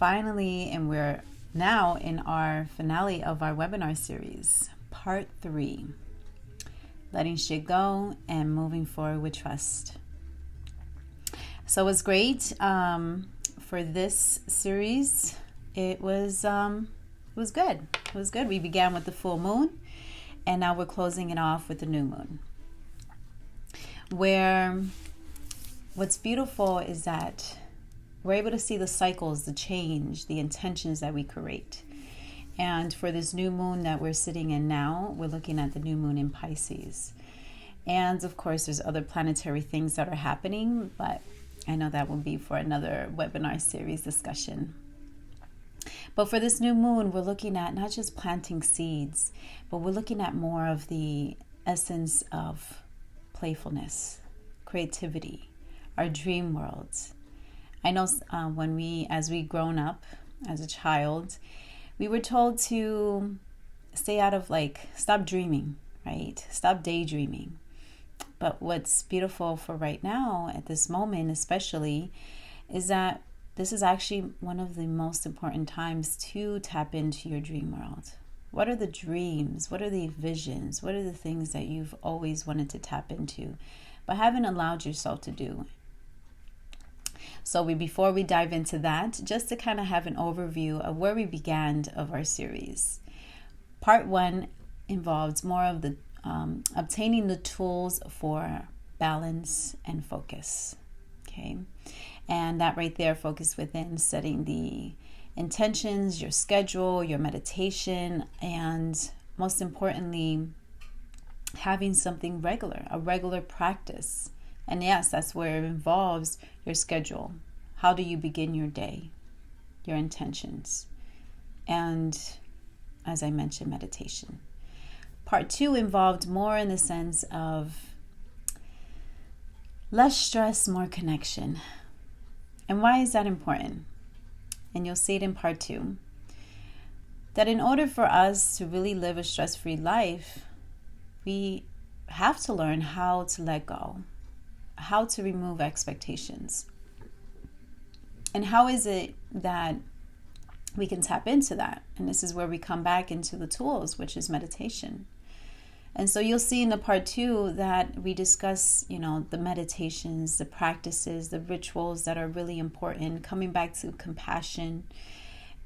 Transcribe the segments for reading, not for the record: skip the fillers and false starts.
finally, and we're now in our finale of our webinar series, part 3, letting shit go and moving forward with trust. So it was great for this series. It was good. It was good. We began with the full moon, and now we're closing it off with the new moon. Where what's beautiful is that we're able to see the cycles, the change, the intentions that we create. And for this new moon that we're sitting in now, we're looking at the new moon in Pisces. And of course, there's other planetary things that are happening, but I know that will be for another webinar series discussion. But for this new moon, we're looking at not just planting seeds, but we're looking at more of the essence of playfulness, creativity, our dream worlds. I know as we grown up as a child, we were told to stay out of stop dreaming, right? Stop daydreaming. But what's beautiful for right now at this moment especially is that this is actually one of the most important times to tap into your dream world. What are the dreams? What are the visions? What are the things that you've always wanted to tap into but haven't allowed yourself to do? So before we dive into that, just to kind of have an overview of where we began of our series. Part 1 involves more of the obtaining the tools for balance and focus. Okay, and that right there, focus within, setting the intentions, your schedule, your meditation, and most importantly, having something regular, a regular practice. And yes, that's where it involves your schedule. How do you begin your day? Your intentions. And as I mentioned, meditation. Part 2 involved more in the sense of less stress, more connection. And why is that important? And you'll see it in part 2. That in order for us to really live a stress-free life, we have to learn how to let go, how to remove expectations. And how is it that we can tap into that? And this is where we come back into the tools, which is meditation. And so you'll see in the part 2 that we discuss, the meditations, the practices, the rituals that are really important, coming back to compassion,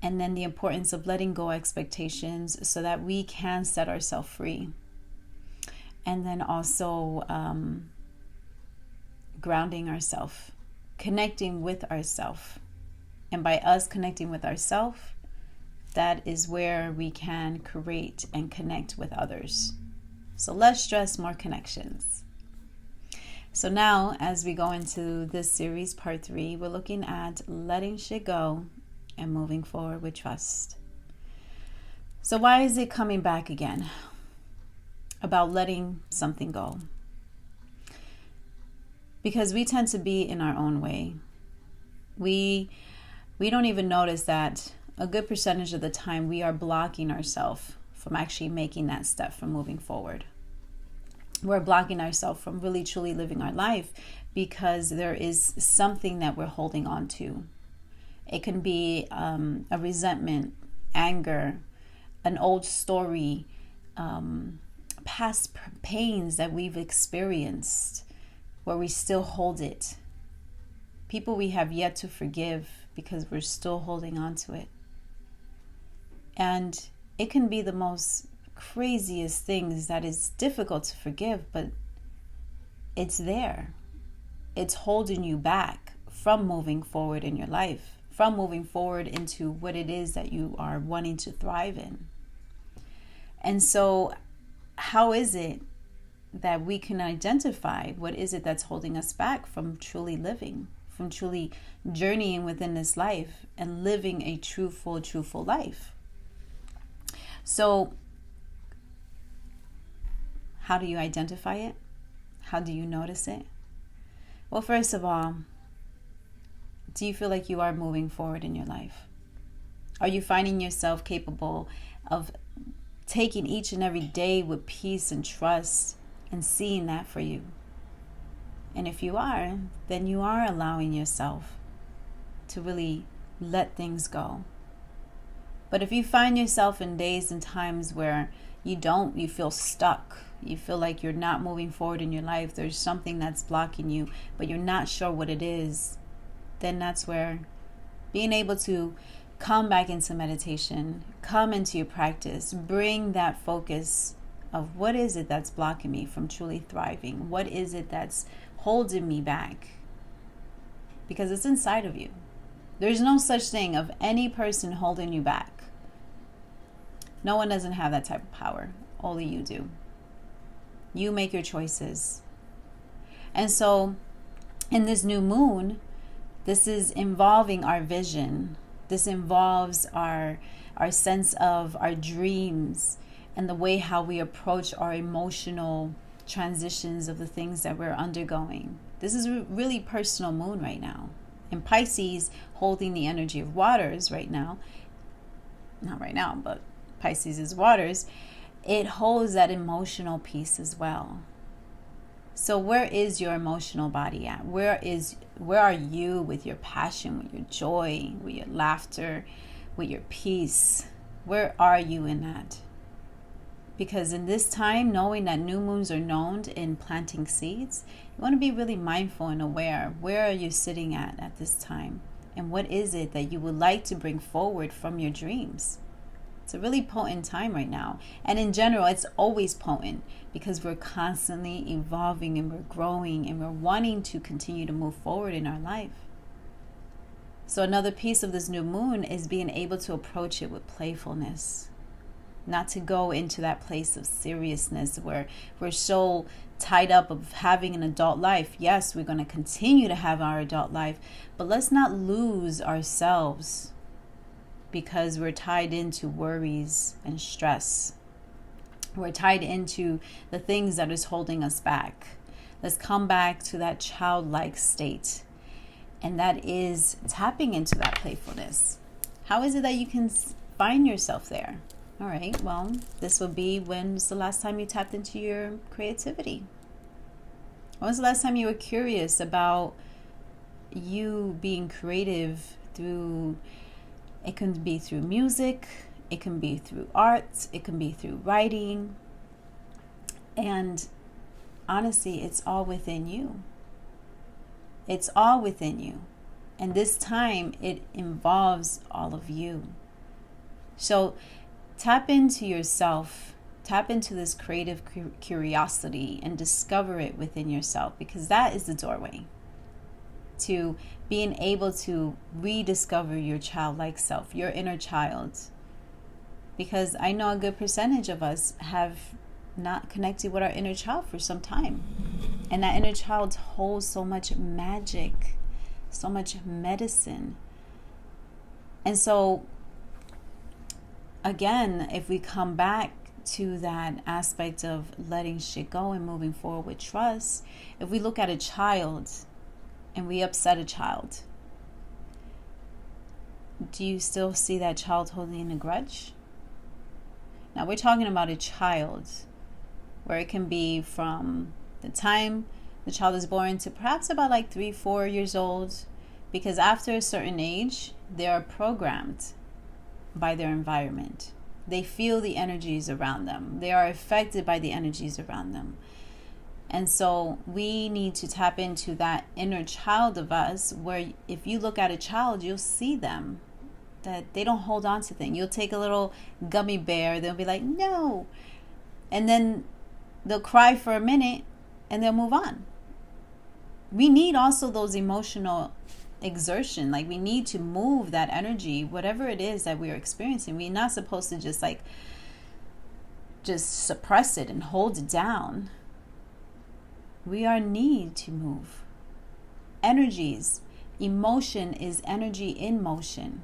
and then the importance of letting go expectations so that we can set ourselves free. And then also grounding ourselves, connecting with ourselves. And by us connecting with ourselves, that is where we can create and connect with others. So less stress, more connections. So now, as we go into this series, part 3, we're looking at letting shit go and moving forward with trust. So why is it coming back again about letting something go? Because we tend to be in our own way. We don't even notice that a good percentage of the time we are blocking ourselves from actually making that step, from moving forward. We're blocking ourselves from really truly living our life because there is something that we're holding on to. It can be a resentment, anger, an old story, past pains that we've experienced where we still hold it. People we have yet to forgive because we're still holding on to it. And it can be the most craziest things that is difficult to forgive, but it's there. It's holding you back from moving forward in your life, from moving forward into what it is that you are wanting to thrive in. And so how is it that we can identify what is it that's holding us back from truly living, from truly journeying within this life and living a truthful life? So how do you identify it? How do you notice it? Well, first of all, do you feel like you are moving forward in your life? Are you finding yourself capable of taking each and every day with peace and trust and seeing that for you? And if you are, then you are allowing yourself to really let things go. But if you find yourself in days and times where you feel stuck, you feel like you're not moving forward in your life, there's something that's blocking you, but you're not sure what it is, then that's where being able to come back into meditation, come into your practice, bring that focus of what is it that's blocking me from truly thriving? What is it that's holding me back? Because it's inside of you. There's no such thing of any person holding you back. No one doesn't have that type of power. Only you do. You make your choices. And so in this new moon, this is involving our vision. This involves our sense of our dreams and the way how we approach our emotional transitions of the things that we're undergoing. This is a really personal moon right now. And Pisces holding the energy of waters right now. Not right now, but Pisces is waters. It holds that emotional piece as well. So where is your emotional body at? Where are you with your passion, with your joy, with your laughter, with your peace? Where are you in that? Because in this time, knowing that new moons are known in planting seeds, you want to be really mindful and aware. Where are you sitting at this time? And what is it that you would like to bring forward from your dreams? It's a really potent time right now. And in general, it's always potent because we're constantly evolving and we're growing and we're wanting to continue to move forward in our life. So another piece of this new moon is being able to approach it with playfulness. Not to go into that place of seriousness where we're so tied up of having an adult life. Yes, we're going to continue to have our adult life, but let's not lose ourselves because we're tied into worries and stress. We're tied into the things that is holding us back. Let's come back to that childlike state. And that is tapping into that playfulness. How is it that you can find yourself there? All right, well, this will be when's the last time you tapped into your creativity? When was the last time you were curious about you being creative through, it can be through music, it can be through art, it can be through writing. And honestly, it's all within you. It's all within you. And this time, it involves all of you. So tap into yourself, tap into this creative curiosity and discover it within yourself, because that is the doorway to being able to rediscover your childlike self, your inner child. Because I know a good percentage of us have not connected with our inner child for some time. And that inner child holds so much magic, so much medicine. And so again, if we come back to that aspect of letting shit go and moving forward with trust, if we look at a child and we upset a child, do you still see that child holding a grudge? Now we're talking about a child where it can be from the time the child is born to perhaps about like 3-4 years old, because after a certain age, they are programmed by their environment. They feel the energies around them. They are affected by the energies around them. And so we need to tap into that inner child of us, where if you look at a child, you'll see them, that they don't hold on to things. You'll take a little gummy bear, they'll be like, no. And then they'll cry for a minute and they'll move on. We need also those emotional exertion. Like we need to move that energy, whatever it is that we are experiencing. We're not supposed to just suppress it and hold it down. We are need to move. Energies, emotion is energy in motion.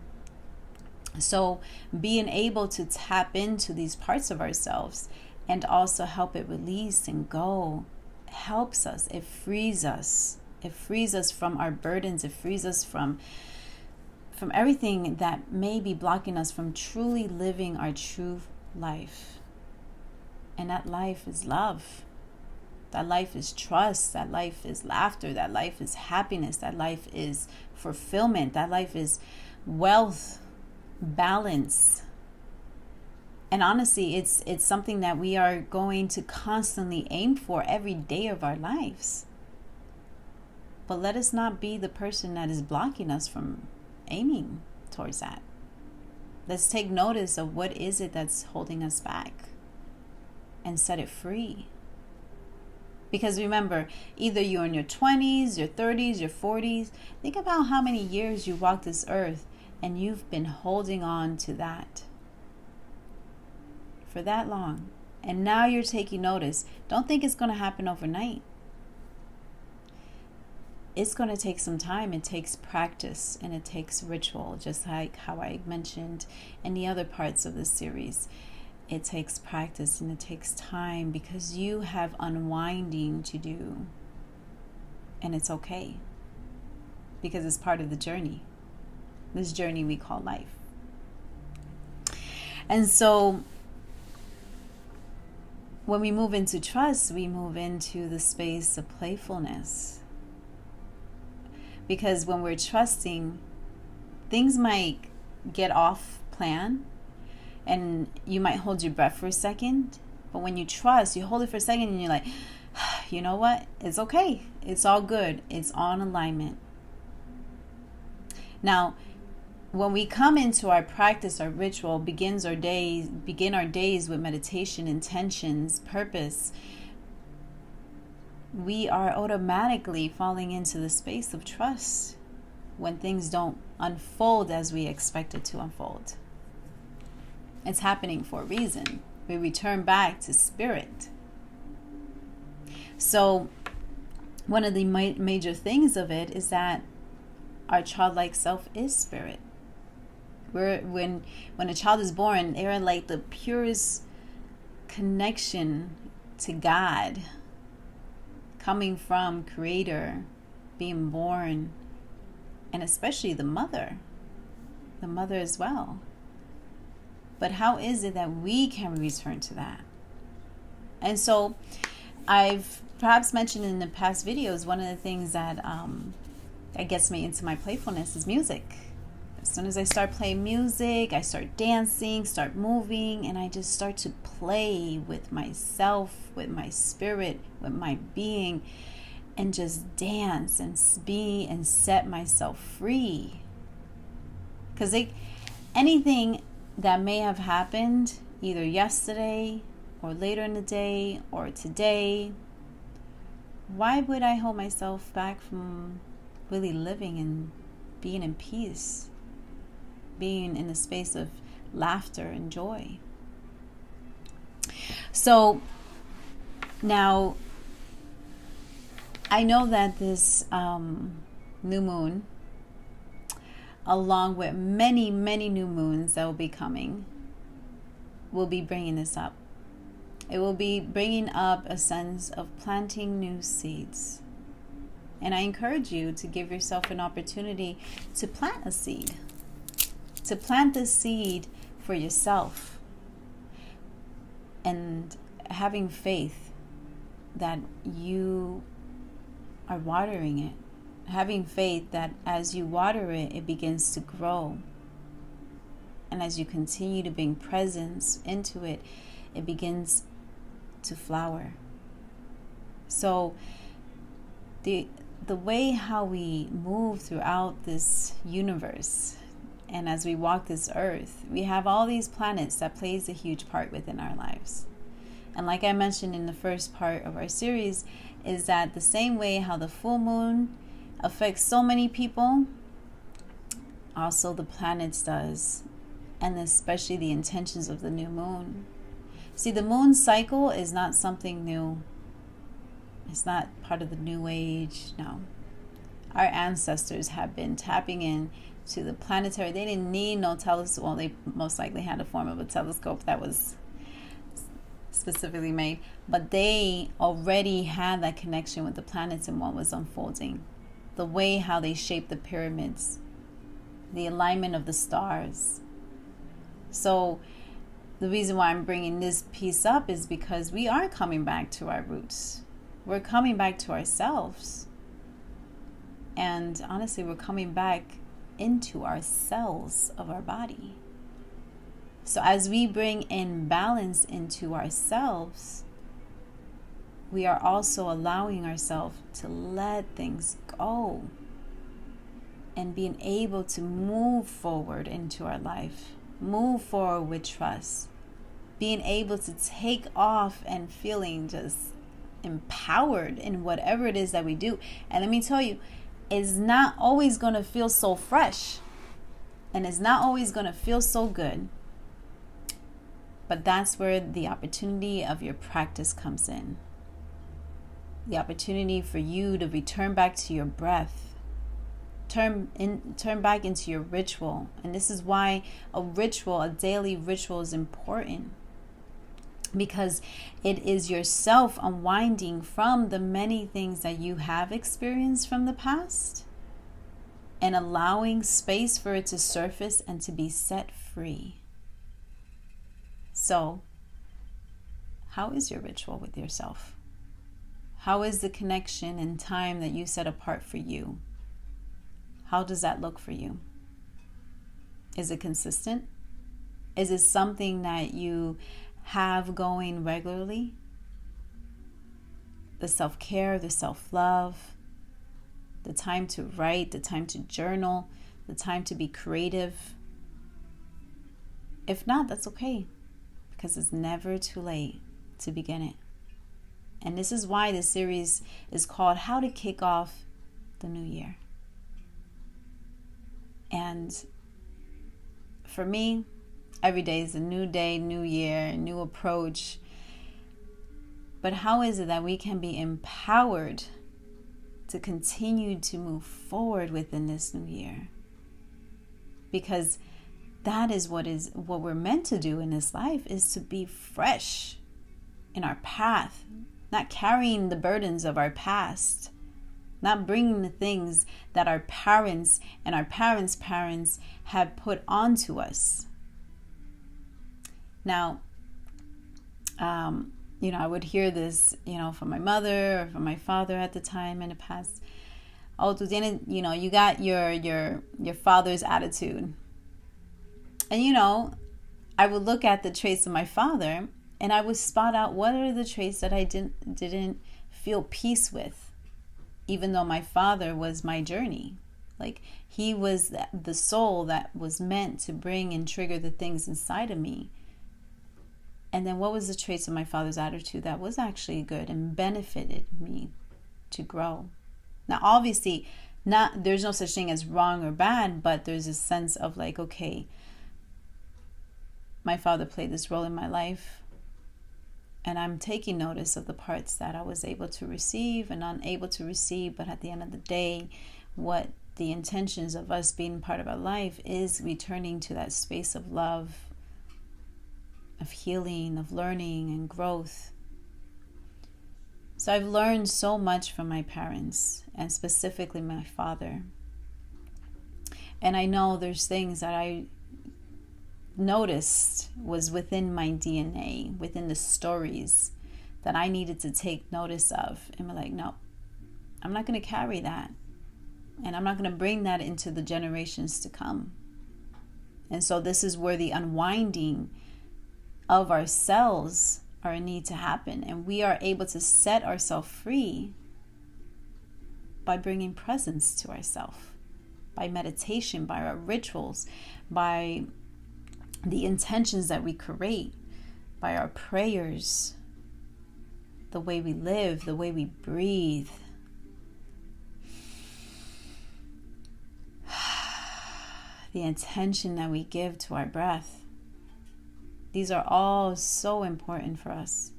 So being able to tap into these parts of ourselves and also help it release and go helps us. It frees us. It frees us from our burdens. It frees us from everything that may be blocking us from truly living our true life. And that life is love. That life is trust. That life is laughter. That life is happiness. That life is fulfillment. That life is wealth, balance. And honestly, it's something that we are going to constantly aim for every day of our lives. But let us not be the person that is blocking us from aiming towards that. Let's take notice of what is it that's holding us back and set it free. Because remember, either you're in your 20s, your 30s, your 40s. Think about how many years you walked this earth and you've been holding on to that for that long. And now you're taking notice. Don't think it's going to happen overnight. It's going to take some time. It takes practice and it takes ritual, just like how I mentioned in the other parts of this series. It takes practice and it takes time because you have unwinding to do. And it's okay because it's part of the journey. This journey we call life. And so when we move into trust, we move into the space of playfulness. Because when we're trusting, things might get off plan and you might hold your breath for a second. But when you trust, you hold it for a second and you're like, you know what? It's okay. It's all good. It's on alignment. Now, when we come into our practice, our ritual, begin our days with meditation, intentions, purpose, we are automatically falling into the space of trust when things don't unfold as we expect it to unfold. It's happening for a reason. We return back to spirit. So one of the major things of it is that our childlike self is spirit. When a child is born, they're like the purest connection to God, coming from Creator, being born, and especially the mother as well. But how is it that we can return to that? And so I've perhaps mentioned in the past videos, one of the things that gets me into my playfulness is music. As soon as I start playing music, I start dancing, start moving, and I just start to play with myself, with my spirit, with my being, and just dance and be and set myself free. Because anything that may have happened either yesterday or later in the day or today, why would I hold myself back from really living and being in peace? Being in a space of laughter and joy. So now I know that this new moon, along with many new moons that will be coming, will be bringing this up. It will be bringing up a sense of planting new seeds. And I encourage you to give yourself an opportunity to plant a seed. To plant the seed for yourself and having faith that you are watering it. Having faith that as you water it, it begins to grow. And as you continue to bring presence into it, it begins to flower. So the way how we move throughout this universe, and as we walk this earth, we have all these planets that plays a huge part within our lives. And like I mentioned in the first part of our series, is that the same way how the full moon affects so many people, also the planets does, and especially the intentions of the new moon. See, the moon cycle is not something new. It's not part of the new age, no. Our ancestors have been tapping in to the planetary. They didn't need no telescope. Well, they most likely had a form of a telescope that was specifically made, but they already had that connection with the planets and what was unfolding. The way how they shaped the pyramids, the alignment of the stars. So the reason why I'm bringing this piece up is because we are coming back to our roots. We're coming back to ourselves. And honestly, we're coming back into our cells of our body. So as we bring in balance into ourselves, we are also allowing ourselves to let things go and being able to move forward into our life, move forward with trust, being able to take off and feeling just empowered in whatever it is that we do. And let me tell you, it's not always going to feel so fresh, and it's not always going to feel so good. But that's where the opportunity of your practice comes in. The opportunity for you to return back to your breath, turn back into your ritual. And this is why a daily ritual is important, because it is yourself unwinding from the many things that you have experienced from the past and allowing space for it to surface and to be set free. So, how is your ritual with yourself? How is the connection and time that you set apart for you? How does that look for you? Is it consistent? Is it something that you have going regularly? The self-care, the self-love, the time to write, the time to journal, the time to be creative. If not, that's okay, because it's never too late to begin it. And this is why this series is called How to Kick Off the New Year. And for me, every day is a new day, new year, new approach. But how is it that we can be empowered to continue to move forward within this new year? Because that is what we're meant to do in this life, is to be fresh in our path, not carrying the burdens of our past, not bringing the things that our parents and our parents' parents have put onto us. Now, I would hear this, from my mother or from my father at the time in the past. Oh, tú tienes, you got your father's attitude. And, I would look at the traits of my father and I would spot out what are the traits that I didn't feel peace with, even though my father was my journey. Like, he was the soul that was meant to bring and trigger the things inside of me. And then what was the traits of my father's attitude that was actually good and benefited me to grow? Now, obviously, there's no such thing as wrong or bad, but there's a sense of like, okay, my father played this role in my life, and I'm taking notice of the parts that I was able to receive and unable to receive. But at the end of the day, what the intentions of us being part of our life is returning to that space of love, of healing, of learning and growth. So I've learned so much from my parents, and specifically my father. And I know there's things that I noticed was within my DNA, within the stories that I needed to take notice of. And be like, no, I'm not going to carry that. And I'm not going to bring that into the generations to come. And so this is where the unwinding of ourselves are a need to happen, and we are able to set ourselves free by bringing presence to ourselves, by meditation, by our rituals, by the intentions that we create, by our prayers, the way we live, the way we breathe. The intention that we give to our breath. These are all so important for us.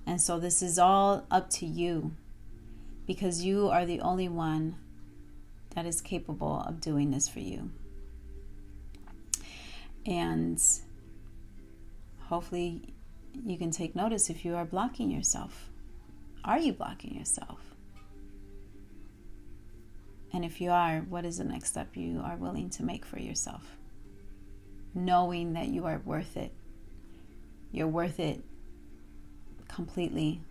And so this is all up to you, because you are the only one that is capable of doing this for you. And hopefully you can take notice if you are blocking yourself. Are you blocking yourself? And if you are, what is the next step you are willing to make for yourself? Knowing that you are worth it. You're worth it completely.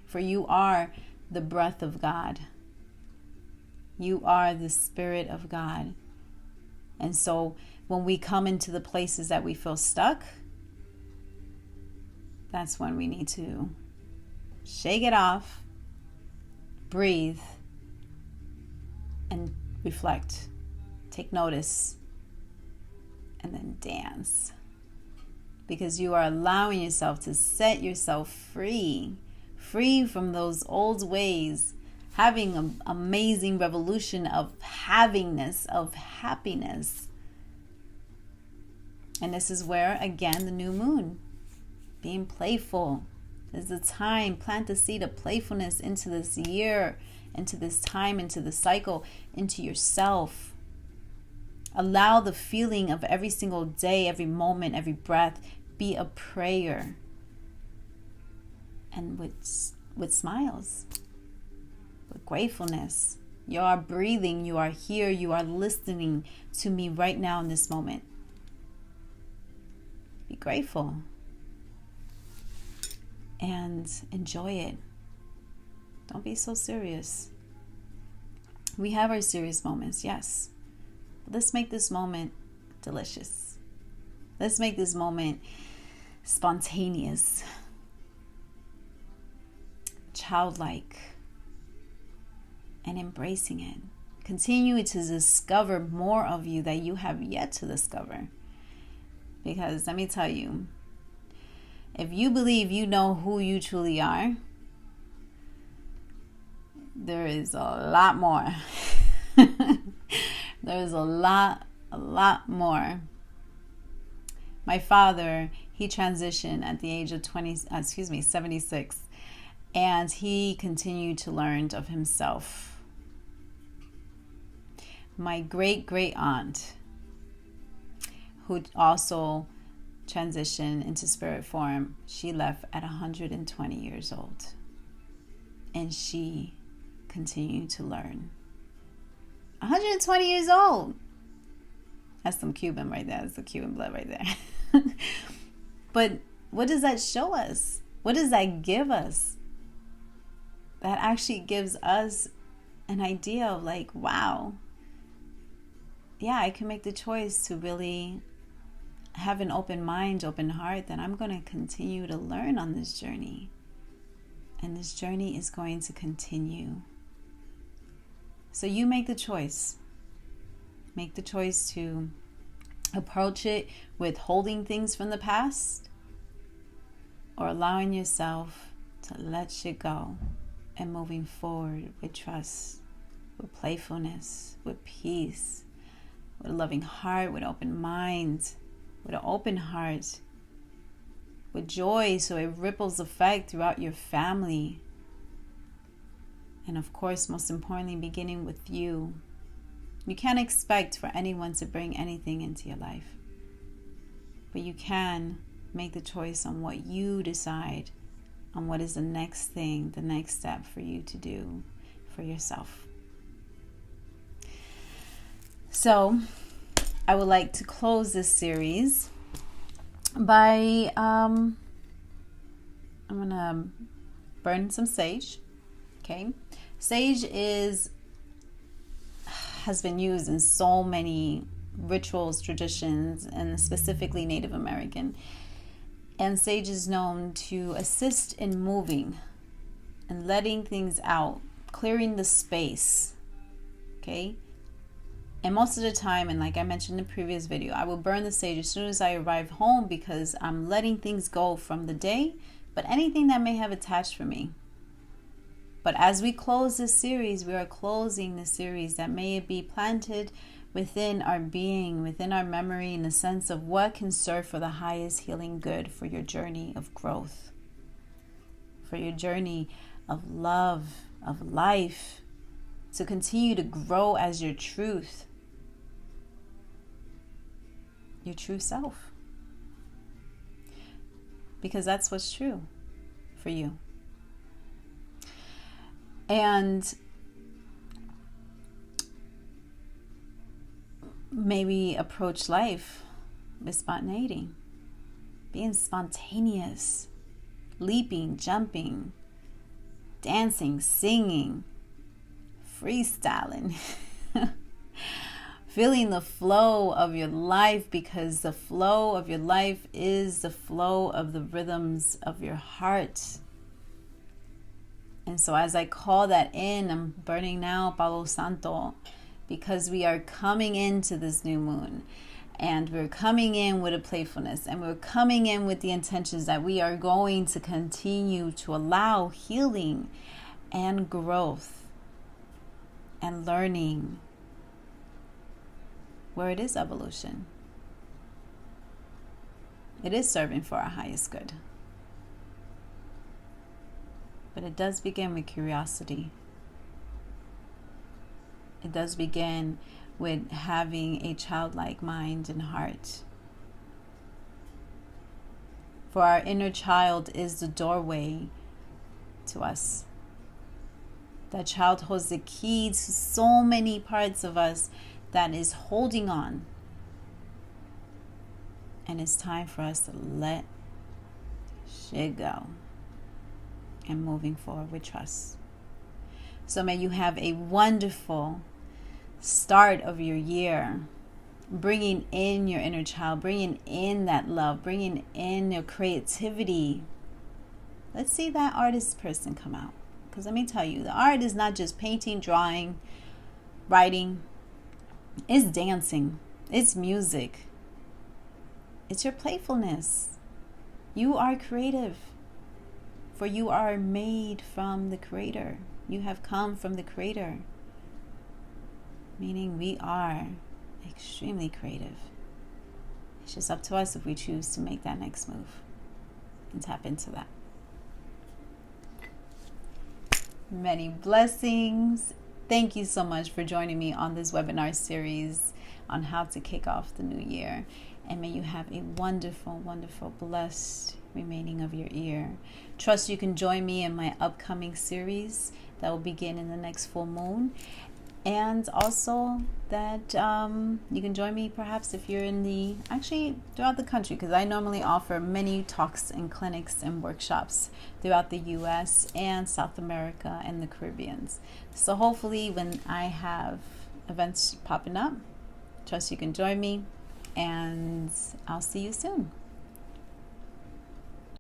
For you are the breath of God. You are the Spirit of God. And so when we come into the places that we feel stuck, that's when we need to shake it off, breathe, and reflect. Take notice, and then dance. Because you are allowing yourself to set yourself free from those old ways, having an amazing revolution of havingness, of happiness. And this is where, again, the new moon, being playful, is the time. Plant the seed of playfulness into this year, into this time, into the cycle, into yourself. Allow the feeling of every single day, every moment, every breath be a prayer. And with smiles, with gratefulness. You are breathing, you are here, you are listening to me right now in this moment. Be grateful and enjoy it. Don't be so serious. We have our serious moments, yes. Let's make this moment delicious. Let's make this moment spontaneous, childlike, and embracing it. Continue to discover more of you that you have yet to discover. Because let me tell you, if you believe you know who you truly are, there is a lot more. There's a lot more. My father, he transitioned at the age of 76, and he continued to learn of himself. My great aunt, who also transitioned into spirit form, she left at 120 years old, and she continued to learn. 120 years old. That's some Cuban right there. That's the Cuban blood right there. But what does that show us? What does that give us? That actually gives us an idea of like, wow, yeah, I can make the choice to really have an open mind, open heart, that I'm going to continue to learn on this journey. And this journey is going to continue. So you make the choice. Make the choice to approach it with holding things from the past, or allowing yourself to let shit go and moving forward with trust, with playfulness, with peace, with a loving heart, with open mind, with an open heart, with joy, so it ripples effect throughout your family. And of course, most importantly, beginning with you. You can't expect for anyone to bring anything into your life. But you can make the choice on what you decide, on what is the next thing, the next step for you to do for yourself. So, I would like to close this series by, I'm going to burn some sage. Okay. Sage has been used in so many rituals, traditions, and specifically Native American. And sage is known to assist in moving and letting things out, clearing the space. Okay? And most of the time, and like I mentioned in the previous video, I will burn the sage as soon as I arrive home, because I'm letting things go from the day, but anything that may have attached for me. But as we close this series, we are closing the series that may be planted within our being, within our memory, in the sense of what can serve for the highest healing good for your journey of growth, for your journey of love, of life, to continue to grow as your true self. Because that's what's true for you. And maybe approach life with spontaneity, being spontaneous, leaping, jumping, dancing, singing, freestyling, feeling the flow of your life, because the flow of your life is the flow of the rhythms of your heart. And so as I call that in, I'm burning now Palo Santo, because we are coming into this new moon. And we're coming in with a playfulness, and we're coming in with the intentions that we are going to continue to allow healing and growth and learning, where it is evolution. It is serving for our highest good. But it does begin with curiosity. It does begin with having a childlike mind and heart. For our inner child is the doorway to us. That child holds the key to so many parts of us that is holding on. And it's time for us to let Sht Go and moving forward with trust. So may you have a wonderful start of your year, bringing in your inner child, bringing in that love, bringing in your creativity. Let's see that artist person come out. Because let me tell you, the art is not just painting, drawing, writing. It's dancing. It's music. It's your playfulness. You are creative, for you are made from the Creator. You have come from the Creator. Meaning we are extremely creative. It's just up to us if we choose to make that next move and tap into that. Many blessings. Thank you so much for joining me on this webinar series on how to kick off the new year. And may you have a wonderful, wonderful, blessed remaining of your year. Trust you can join me in my upcoming series that will begin in the next full moon. And also that you can join me perhaps if you're throughout the country, because I normally offer many talks and clinics and workshops throughout the US and South America and the Caribbean. So hopefully when I have events popping up, trust you can join me, and I'll see you soon.